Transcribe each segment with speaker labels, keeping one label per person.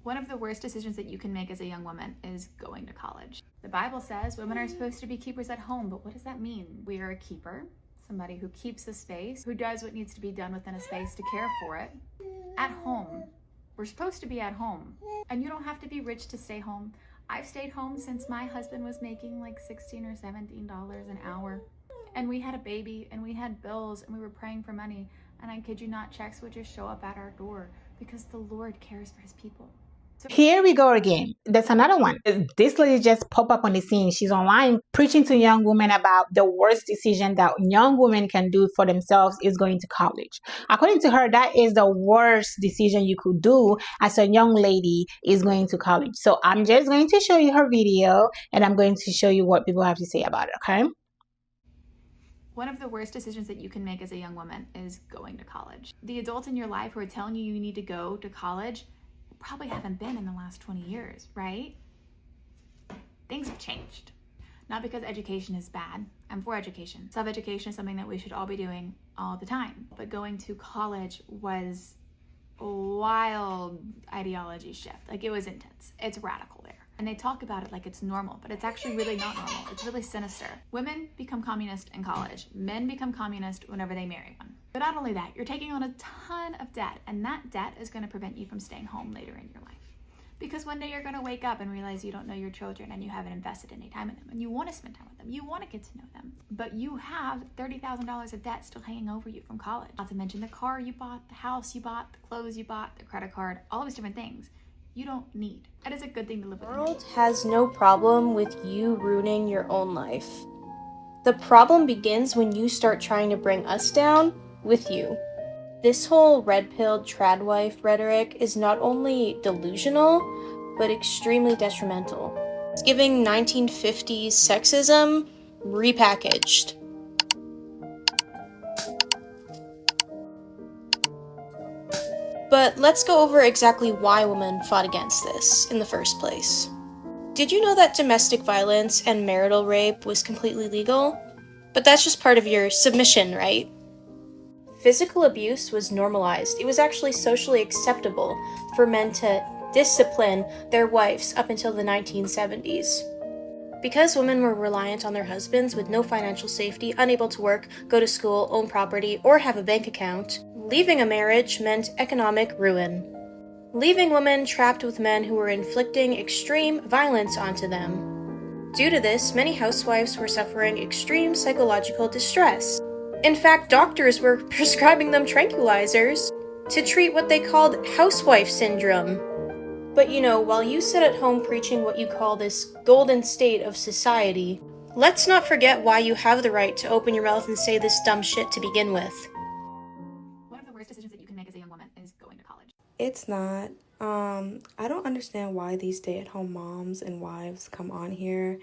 Speaker 1: One of the worst decisions that you can make as a young woman is going to college. The Bible says women are supposed to be keepers at home, but what does that mean? We are a keeper, somebody who keeps a space, who does what needs to be done within a space to care for it. At home. We're supposed to be at home. And you don't have to be rich to stay home. I've stayed home since my husband was making like $16 or $17 an hour. And we had a baby and we had bills and we were praying for money. And I kid you not, checks would just show up at our door because the Lord cares for his people.
Speaker 2: Here we go again. There's another one. This lady just popped up on the scene. She's online preaching to young women about the worst decision that young women can do for themselves is going to college. According to her, that is the worst decision you could do as a young lady is going to college. So I'm just going to show you her video and I'm going to show you what people have to say about it, okay?
Speaker 1: One of the worst decisions that you can make as a young woman is going to college. The adults in your life who are telling you need to go to college probably haven't been in the last 20 years, right? Things have changed. Not because education is bad. I'm for education. Self-education is something that we should all be doing all the time. But going to college was a wild ideology shift. Like, it was intense. It's radical there. And they talk about it like it's normal, but it's actually really not normal. It's really sinister. Women become communist in college. Men become communist whenever they marry one. But not only that, you're taking on a ton of debt, and that debt is going to prevent you from staying home later in your life. Because one day you're going to wake up and realize you don't know your children and you haven't invested any time in them, and you want to spend time with them. You want to get to know them. But you have $30,000 of debt still hanging over you from college. Not to mention the car you bought, the house you bought, the clothes you bought, the credit card, all these different things you don't need. That is a good thing to live with.
Speaker 3: The world has no problem with you ruining your own life. The problem begins when you start trying to bring us down with you. This whole red-pilled trad wife rhetoric is not only delusional, but extremely detrimental. It's giving 1950s sexism repackaged. But let's go over exactly why women fought against this in the first place. Did you know that domestic violence and marital rape was completely legal? But that's just part of your submission, right? Physical abuse was normalized. It was actually socially acceptable for men to discipline their wives up until the 1970s. Because women were reliant on their husbands with no financial safety, unable to work, go to school, own property, or have a bank account, leaving a marriage meant economic ruin. Leaving women trapped with men who were inflicting extreme violence onto them. Due to this, many housewives were suffering extreme psychological distress. In fact, doctors were prescribing them tranquilizers to treat what they called housewife syndrome. But while you sit at home preaching what you call this golden state of society, let's not forget why you have the right to open your mouth and say this dumb shit to begin with.
Speaker 1: One of the worst decisions that you can make as a young woman is going to college.
Speaker 4: It's not. I don't understand why these stay-at-home moms and wives come on here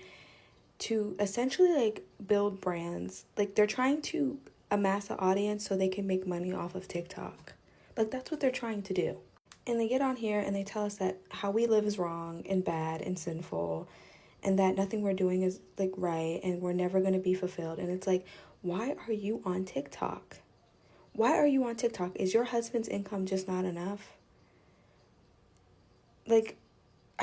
Speaker 4: to essentially build brands. They're trying to amass an audience so they can make money off of TikTok. That's what they're trying to do. And they get on here and they tell us that how we live is wrong and bad and sinful, and that nothing we're doing is right, and we're never going to be fulfilled. And it's why are you on TikTok? Why are you on TikTok? Is your husband's income just not enough?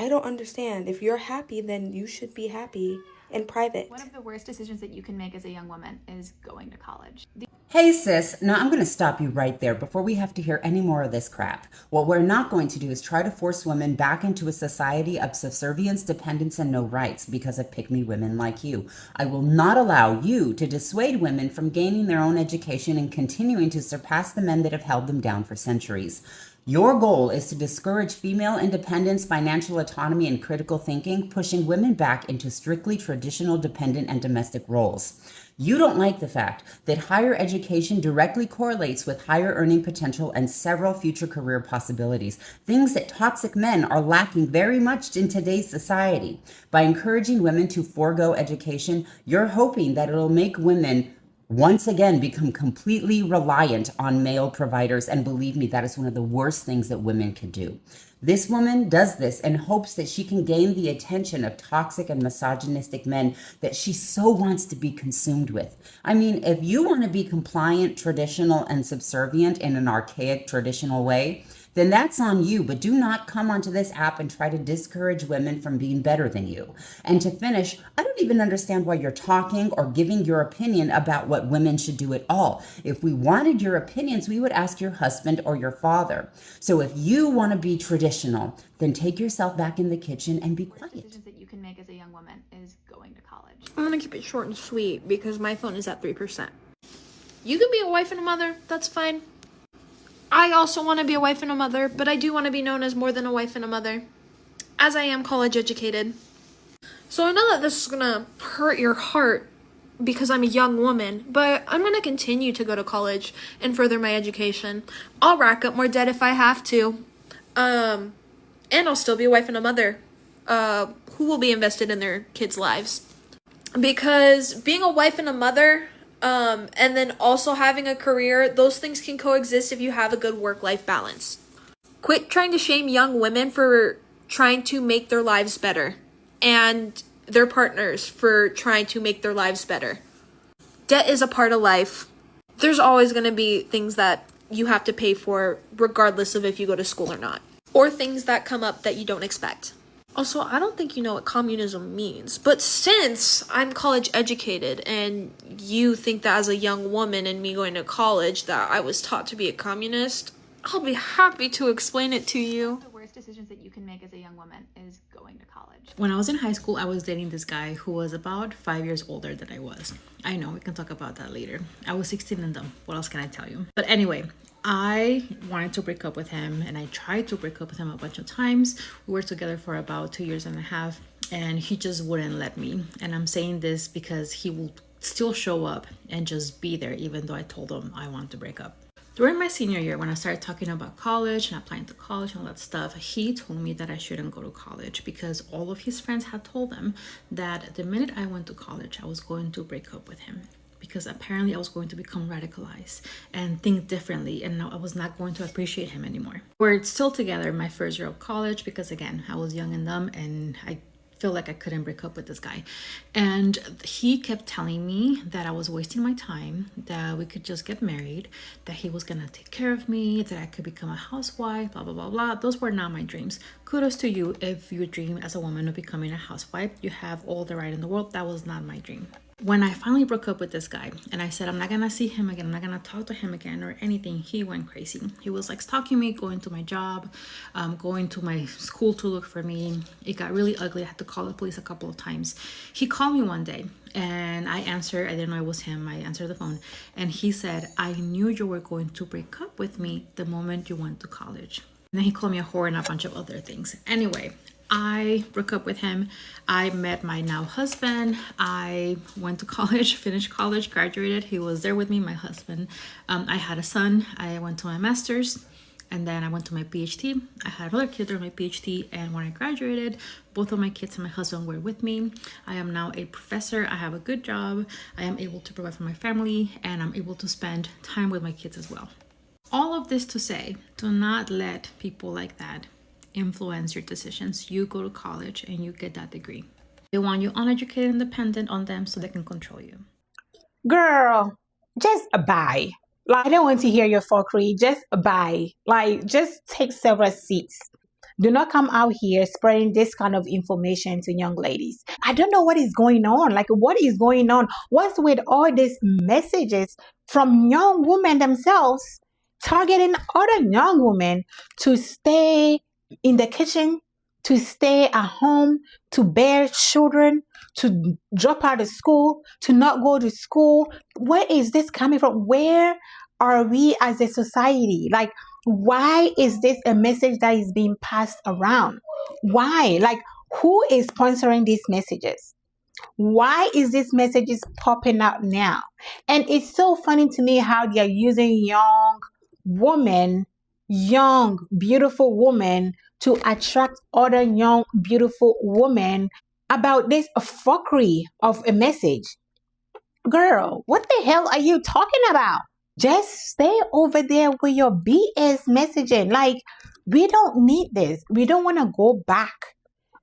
Speaker 4: I don't understand. If you're happy, then you should be happy in private.
Speaker 1: One of the worst decisions that you can make as a young woman is going to college.
Speaker 5: Hey sis, now I'm going to stop you right there before we have to hear any more of this crap. What we're not going to do is try to force women back into a society of subservience, dependence, and no rights because of pick-me women like you. I will not allow you to dissuade women from gaining their own education and continuing to surpass the men that have held them down for centuries. Your goal is to discourage female independence, financial autonomy, and critical thinking, pushing women back into strictly traditional dependent and domestic roles. You don't like the fact that higher education directly correlates with higher earning potential and several future career possibilities, things that toxic men are lacking very much in today's society. By encouraging women to forego education, you're hoping that it'll make women once again become completely reliant on male providers, and believe me, that is one of the worst things that women can do. This woman does this in hopes that she can gain the attention of toxic and misogynistic men that she so wants to be consumed with. I mean, if you want to be compliant, traditional, and subservient in an archaic, traditional way, then that's on you. But do not come onto this app and try to discourage women from being better than you. And to finish, I don't even understand why you're talking or giving your opinion about what women should do at all. If we wanted your opinions, we would ask your husband or your father. So if you want to be traditional, then take yourself back in the kitchen and be quiet.
Speaker 1: Decisions that you can make as a young woman is going to college.
Speaker 3: I'm gonna keep it short and sweet because my phone is at 3%. You can be a wife and a mother, that's fine. I also want to be a wife and a mother, but I do want to be known as more than a wife and a mother, as I am college educated. So I know that this is gonna hurt your heart because I'm a young woman, but I'm gonna continue to go to college and further my education. I'll rack up more debt if I have to. And I'll still be a wife and a mother, who will be invested in their kids' lives. Because being a wife and a mother, and then also having a career, those things can coexist if you have a good work-life balance. Quit trying to shame young women for trying to make their lives better, and their partners for trying to make their lives better. Debt is a part of life. There's always going to be things that you have to pay for, regardless of if you go to school or not, or things that come up that you don't expect. Also, I don't think you know what communism means, but since I'm college educated and you think that as a young woman and me going to college that I was taught to be a communist, I'll be happy to explain it to you.
Speaker 1: The worst decisions that you can make as a young woman is going to college.
Speaker 2: When I was in high school, I was dating this guy who was about 5 years older than I was. I know, we can talk about that later. I was 16 and dumb. What else can I tell you? But anyway, I wanted to break up with him, and I tried to break up with him a bunch of times. We were together for about 2 years and a half, and he just wouldn't let me. And I'm saying this because he will still show up and just be there, even though I told him I want to break up. During my senior year, when I started talking about college and applying to college and all that stuff, he told me that I shouldn't go to college because all of his friends had told him that the minute I went to college, I was going to break up with him, because apparently I was going to become radicalized and think differently, and I was not going to appreciate him anymore. We're still together my first year of college because, again, I was young and dumb, and I feel like I couldn't break up with this guy. And he kept telling me that I was wasting my time, that we could just get married, that he was gonna take care of me, that I could become a housewife, blah, blah, blah, blah. Those were not my dreams. Kudos to you if you dream as a woman of becoming a housewife. You have all the right in the world. That was not my dream. When I finally broke up with this guy and I said, I'm not gonna see him again, I'm not gonna talk to him again or anything, he went crazy. He was like stalking me, going to my job, going to my school to look for me. It got really ugly. I had to call the police a couple of times. He called me one day and I answered. I didn't know it was him. I answered the phone and he said, I knew you were going to break up with me the moment you went to college. And then he called me a whore and a bunch of other things. Anyway, I broke up with him. I met my now husband. I went to college, finished college, graduated. He was there with me, my husband. I had a son. I went to my master's, and then I went to my PhD. I had another kid during my PhD, and when I graduated, both of my kids and my husband were with me. I am now a professor. I have a good job. I am able to provide for my family, and I'm able to spend time with my kids as well. All of this to say, do not let people like that influence your decisions. You go to college and you get that degree. They want you uneducated and dependent on them so they can control you. Girl, just bye. Like, I don't want to hear your fuckery. Just bye. Like, just take several seats. Do not come out here spreading this kind of information to young ladies. I don't know what is going on. Like, what is going on? What's with all these messages from young women themselves targeting other young women to stay in the kitchen, to stay at home, to bear children, to drop out of school, to not go to school? Where is this coming from? Where are we as a society? Like, why is this a message that is being passed around? Why? Like, who is sponsoring these messages? Why is this messages popping out now? And it's so funny to me how they are using young women, young, beautiful women to attract other young, beautiful women about this fuckery of a message. Girl, what the hell are you talking about? Just stay over there with your BS messaging. Like, we don't need this. We don't want to go back.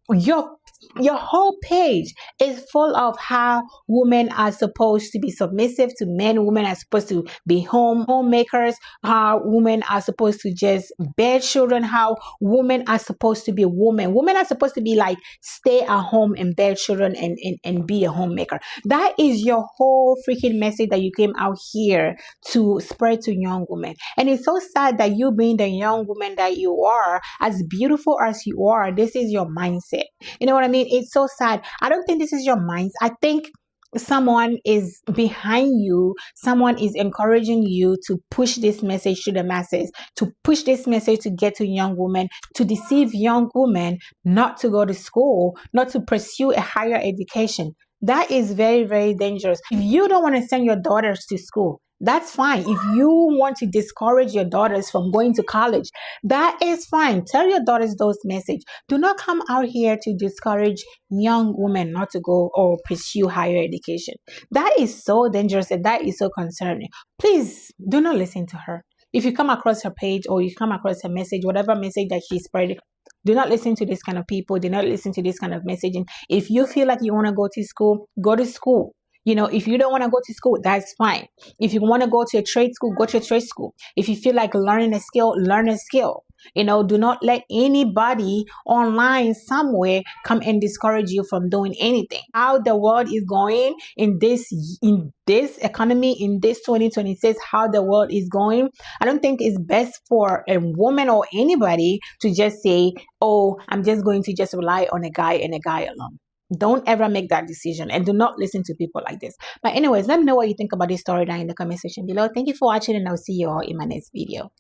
Speaker 2: Your Your whole page is full of how women are supposed to be submissive to men, women are supposed to be homemakers, how women are supposed to just bear children, how women are supposed to be women. Women are supposed to be like stay at home and bear children and be a homemaker. That is your whole freaking message that you came out here to spread to young women. And it's so sad that you being the young woman that you are, as beautiful as you are, this is your mindset. You know what I mean? It's so sad. I don't think this is your mindset. I think someone is behind you, someone is encouraging you to push this message to the masses, to push this message to get to young women, to deceive young women not to go to school, not to pursue a higher education. That is very, very dangerous. If you don't want to send your daughters to school, that's fine. If you want to discourage your daughters from going to college, that is fine. Tell your daughters those messages. Do not come out here to discourage young women not to go or pursue higher education. That is so dangerous and that is so concerning. Please do not listen to her. If you come across her page or you come across her message, whatever message that she's spreading, do not listen to this kind of people. Do not listen to this kind of messaging. If you feel like you want to go to school, go to school. You know, if you don't want to go to school, that's fine. If you want to go to a trade school, go to a trade school. If you feel like learning a skill, learn a skill. You know, do not let anybody online somewhere come and discourage you from doing anything. How the world is going in this economy, in this 2026, how the world is going, I don't think it's best for a woman or anybody to just say, oh, I'm just going to just rely on a guy and a guy alone. Don't ever make that decision and do not listen to people like this. But anyways, let me know what you think about this story down in the comment section below. Thank you for watching and I'll see you all in my next video.